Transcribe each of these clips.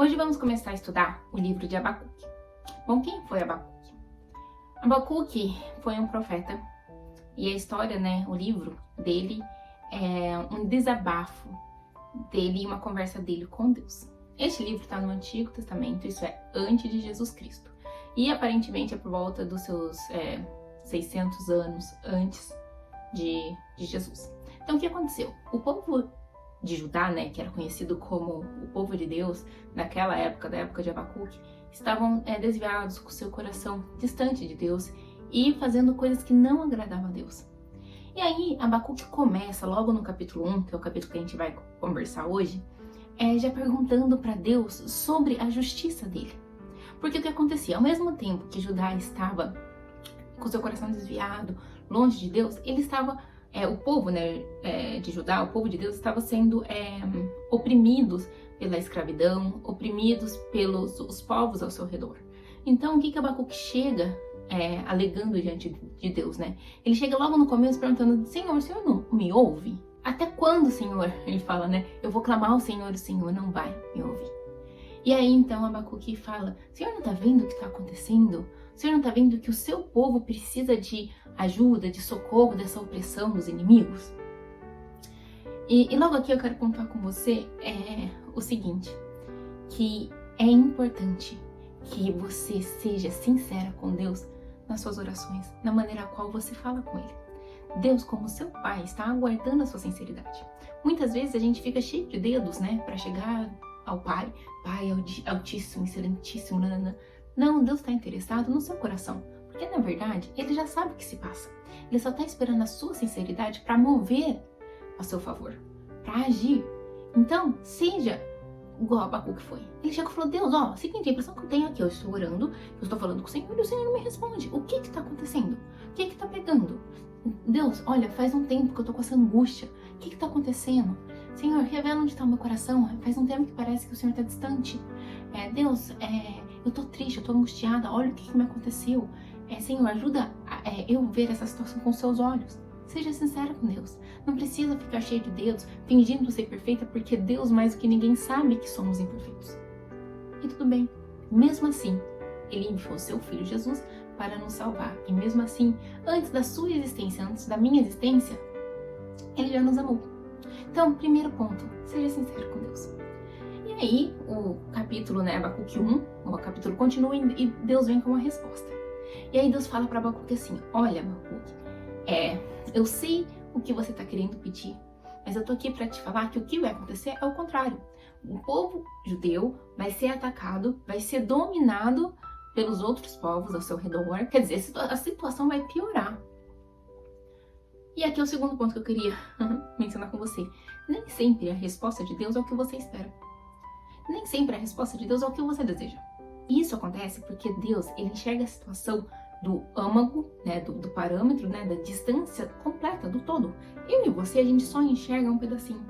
Hoje vamos começar a estudar o livro de Abacuque. Bom, quem foi Abacuque? Abacuque foi um profeta e a história, o livro dele é um desabafo dele e uma conversa dele com Deus. Este livro está no Antigo Testamento, isso é antes de Jesus Cristo. E aparentemente é por volta dos seus 600 anos antes de Jesus. Então o que aconteceu? O povo de Judá, que era conhecido como o povo de Deus, naquela época, da época de Abacuque, estavam desviados com seu coração distante de Deus e fazendo coisas que não agradavam a Deus. E aí Abacuque começa logo no capítulo 1, que é o capítulo que a gente vai conversar hoje, já perguntando para Deus sobre a justiça dele. Porque o que acontecia? Ao mesmo tempo que Judá estava com seu coração desviado, longe de Deus, ele estava, o povo de Judá, o povo de Deus, estava sendo oprimidos pela escravidão, oprimidos pelos os povos ao seu redor. Então, o que Abacuque chega alegando diante de Deus, Ele chega logo no começo perguntando: Senhor, o Senhor não me ouve? Até quando, Senhor? Ele fala, eu vou clamar ao Senhor, o Senhor não vai me ouvir. E aí, então, Abacuque fala: Senhor, não está vendo o que está acontecendo? O Senhor não está vendo que o seu povo precisa de ajuda, de socorro dessa opressão dos inimigos? E logo aqui eu quero pontuar com você o seguinte, que é importante que você seja sincera com Deus nas suas orações, na maneira a qual você fala com Ele. Deus, como seu Pai, está aguardando a sua sinceridade. Muitas vezes a gente fica cheio de dedos, para chegar ao Pai, Pai altíssimo, excelentíssimo, Não, Deus está interessado no seu coração, porque na verdade Ele já sabe o que se passa. Ele só está esperando a sua sinceridade para mover a seu favor, para agir. Então, seja igual Abacuque foi. Ele chegou e falou: Deus, seguinte, a impressão que eu tenho aqui, eu estou orando, eu estou falando com o Senhor e o Senhor não me responde. O que está acontecendo? O que está pegando? Deus, olha, faz um tempo que eu estou com essa angústia. O que está acontecendo? Senhor, revela onde está o meu coração. Faz um tempo que parece que o Senhor está distante. Deus, eu estou triste, eu estou angustiada. Olha o que me aconteceu. Senhor, ajuda eu ver essa situação com os seus olhos. Seja sincera com Deus. Não precisa ficar cheio de dedos, fingindo ser perfeita, porque Deus, mais do que ninguém, sabe que somos imperfeitos. E tudo bem. Mesmo assim, Ele enviou seu Filho Jesus para nos salvar. E mesmo assim, antes da sua existência, antes da minha existência, Ele já nos amou. Então, primeiro ponto, seja sincero com Deus. E aí, o capítulo, Abacuque 1, o capítulo continua e Deus vem com uma resposta. E aí Deus fala para Abacuque assim: olha, Abacuque, eu sei o que você está querendo pedir, mas eu tô aqui para te falar que o que vai acontecer é o contrário. O povo judeu vai ser atacado, vai ser dominado pelos outros povos ao seu redor. Quer dizer, a situação vai piorar. E aqui é o segundo ponto que eu queria mencionar com você. Nem sempre a resposta de Deus é o que você espera. Nem sempre a resposta de Deus é o que você deseja. E isso acontece porque Deus, Ele enxerga a situação do âmago, do parâmetro, da distância completa, do todo. Eu e você, a gente só enxerga um pedacinho.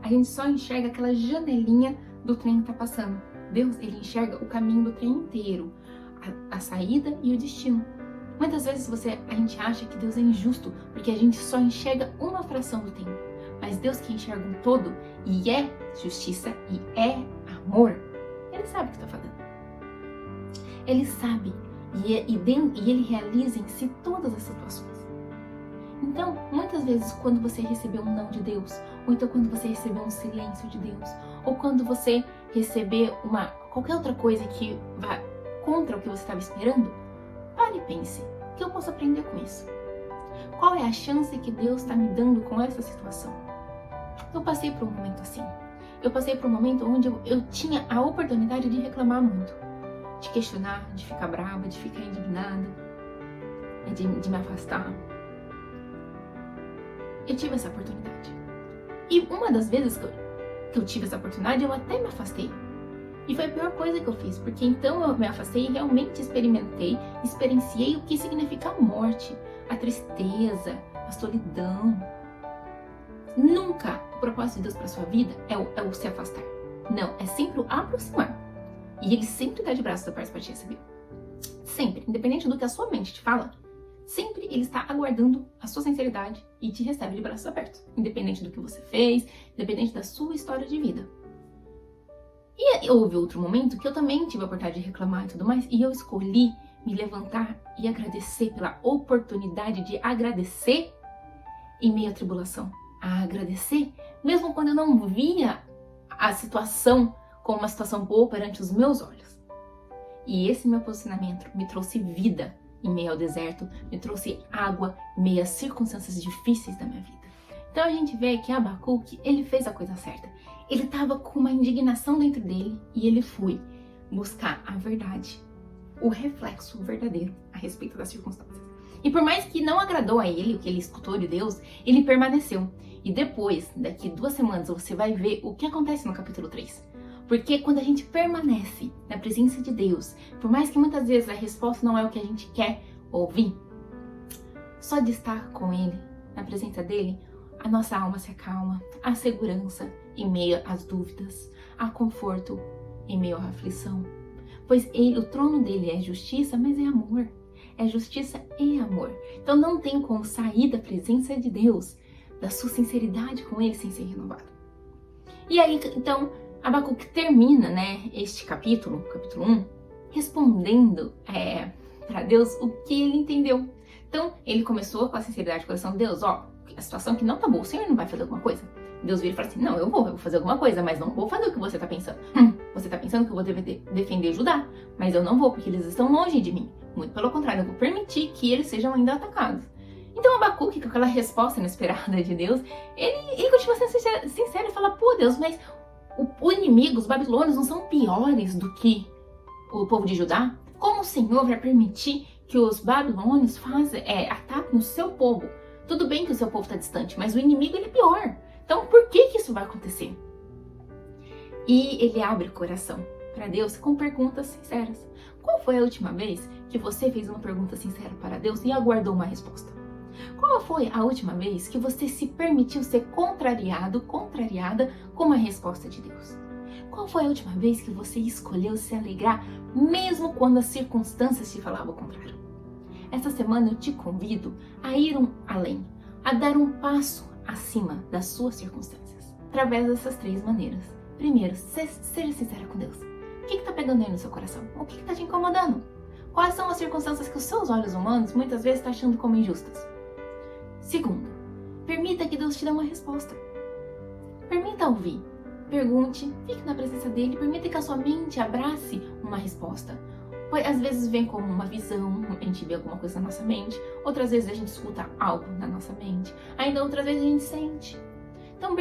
A gente só enxerga aquela janelinha do trem que tá passando. Deus, Ele enxerga o caminho do trem inteiro, a saída e o destino. Muitas vezes a gente acha que Deus é injusto, porque a gente só enxerga uma fração do tempo. Mas Deus, que enxerga um todo, e é justiça, e é amor, Ele sabe o que está fazendo. Ele sabe, e Ele realiza em si todas as situações. Então, muitas vezes, quando você receber um não de Deus, ou então quando você receber um silêncio de Deus, ou quando você receber qualquer outra coisa que vá contra o que você estava esperando, pare e pense: o que eu posso aprender com isso? Qual é a chance que Deus está me dando com essa situação? Eu passei por um momento assim. Eu passei por um momento onde eu tinha a oportunidade de reclamar muito, de questionar, de ficar brava, de ficar indignada, de me afastar. Eu tive essa oportunidade. E uma das vezes que eu tive essa oportunidade, eu até me afastei. E foi a pior coisa que eu fiz, porque então eu me afastei e realmente experienciei o que significa a morte, a tristeza, a solidão. Nunca o propósito de Deus para sua vida é o se afastar. Não, é sempre o aproximar. E Ele sempre dá de braços abertos para te receber. Sempre, independente do que a sua mente te fala, sempre Ele está aguardando a sua sinceridade e te recebe de braços abertos. Independente do que você fez, independente da sua história de vida. E houve outro momento que eu também tive a oportunidade de reclamar e tudo mais, e eu escolhi me levantar e agradecer pela oportunidade de agradecer em meio à tribulação. A agradecer, mesmo quando eu não via a situação como uma situação boa perante os meus olhos. E esse meu posicionamento me trouxe vida em meio ao deserto, me trouxe água em meio às circunstâncias difíceis da minha vida. Então a gente vê que Abacuque, ele fez a coisa certa. Ele estava com uma indignação dentro dele e ele foi buscar a verdade, o reflexo verdadeiro a respeito das circunstâncias. E por mais que não agradou a ele o que ele escutou de Deus, ele permaneceu. E depois, daqui 2 semanas, você vai ver o que acontece no capítulo 3. Porque quando a gente permanece na presença de Deus, por mais que muitas vezes a resposta não é o que a gente quer ouvir, só de estar com Ele, na presença dEle, a nossa alma se acalma, há segurança em meio às dúvidas, há conforto em meio à aflição. Pois o trono dele é justiça, mas é amor. É justiça e amor. Então não tem como sair da presença de Deus, da sua sinceridade com Ele sem ser renovado. E aí, então, Abacuque termina, este capítulo 1, respondendo para Deus o que ele entendeu. Então, ele começou com a sinceridade do coração: Deus, a situação que não tá boa, o Senhor não vai fazer alguma coisa? Deus vira e fala assim: não, eu vou fazer alguma coisa, mas não vou fazer o que você tá pensando. Você tá pensando que eu vou defender Judá, mas eu não vou, porque eles estão longe de mim. Muito pelo contrário, eu vou permitir que eles sejam ainda atacados. Então Abacuque, com aquela resposta inesperada de Deus, ele continua sendo sincero e fala: pô, Deus, mas o inimigo, os babilônios, não são piores do que o povo de Judá? Como o Senhor vai permitir que os babilônios ataquem o seu povo? Tudo bem que o seu povo está distante, mas o inimigo ele é pior. Então por que isso vai acontecer? E ele abre o coração para Deus com perguntas sinceras. Qual foi a última vez que você fez uma pergunta sincera para Deus e aguardou uma resposta? Qual foi a última vez que você se permitiu ser contrariada com uma resposta de Deus? Qual foi a última vez que você escolheu se alegrar mesmo quando as circunstâncias te falavam o contrário? Essa semana eu te convido a ir além, a dar um passo acima das suas circunstâncias, através dessas 3 maneiras. Primeiro, seja sincera com Deus. O que está pegando aí no seu coração? O que está te incomodando? Quais são as circunstâncias que os seus olhos humanos muitas vezes estão achando como injustas? Segundo, permita que Deus te dê uma resposta. Permita ouvir. Pergunte, fique na presença dele, permita que a sua mente abrace uma resposta. Pois às vezes vem como uma visão, a gente vê alguma coisa na nossa mente, outras vezes a gente escuta algo na nossa mente, ainda outras vezes a gente sente. Então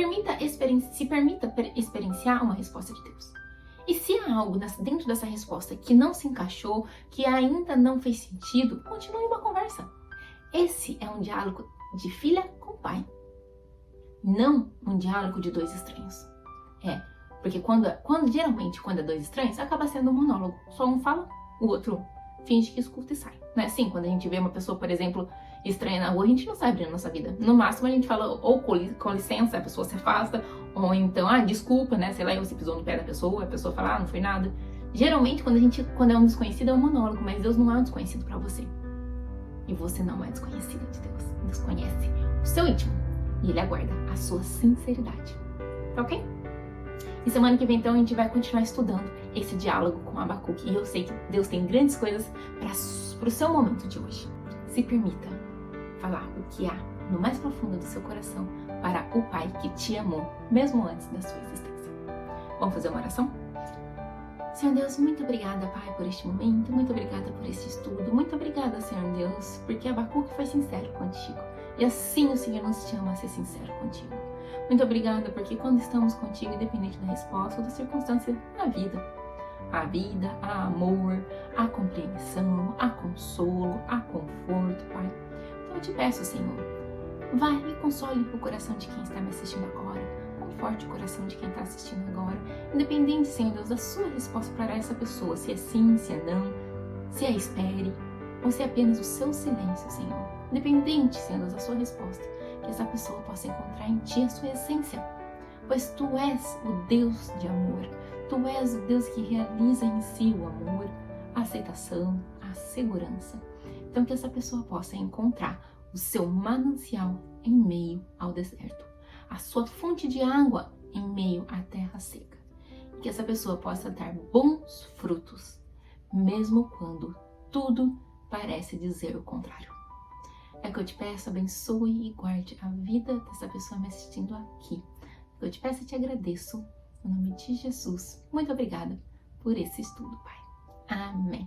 se permita experienciar uma resposta de Deus. E se há algo dentro dessa resposta que não se encaixou, que ainda não fez sentido, continue uma conversa. Esse é um diálogo de filha com pai, não um diálogo de 2 estranhos. Porque geralmente quando é 2 estranhos, acaba sendo um monólogo. Só um fala, o outro finge que escuta e sai. Não é assim? Quando a gente vê uma pessoa, por exemplo, estranha na rua, a gente não sai abrindo a nossa vida. No máximo a gente fala ou com licença, a pessoa se afasta, ou então, desculpa, sei lá, você pisou no pé da pessoa, a pessoa fala, não foi nada. Geralmente quando é um desconhecido é um monólogo, mas Deus não é um desconhecido pra você. E você não é desconhecida de Deus. Deus conhece o seu íntimo e Ele aguarda a sua sinceridade. Tá ok? E semana que vem, então, a gente vai continuar estudando esse diálogo com Abacuque. E eu sei que Deus tem grandes coisas para o seu momento de hoje. Se permita falar o que há no mais profundo do seu coração para o Pai que te amou, mesmo antes da sua existência. Vamos fazer uma oração? Senhor Deus, muito obrigada, Pai, por este momento. Muito obrigada por este estudo. Muito obrigada, Senhor Deus, porque Abacuque foi sincero contigo. E assim o Senhor nos chama a ser sincero contigo. Muito obrigada, porque quando estamos contigo, independente da resposta ou da circunstância da vida, há amor, há compreensão, há consolo, há conforto, Pai. Então eu te peço, Senhor, vai e console o coração de quem está me assistindo agora, conforte o coração de quem está assistindo agora, independente, Senhor Deus, da sua resposta para essa pessoa, se é sim, se é não, se é espere, ou se é apenas o seu silêncio, Senhor. Independente, Senhor Deus, da sua resposta, que essa pessoa possa encontrar em Ti a sua essência, pois Tu és o Deus de amor, Tu és o Deus que realiza em si o amor, a aceitação, a segurança. Então que essa pessoa possa encontrar o seu manancial em meio ao deserto, a sua fonte de água em meio à terra seca. que essa pessoa possa dar bons frutos, mesmo quando tudo parece dizer o contrário. É que eu te peço, abençoe e guarde a vida dessa pessoa me assistindo aqui. Eu te peço e te agradeço, em nome de Jesus. Muito obrigada por esse estudo, Pai. Amém.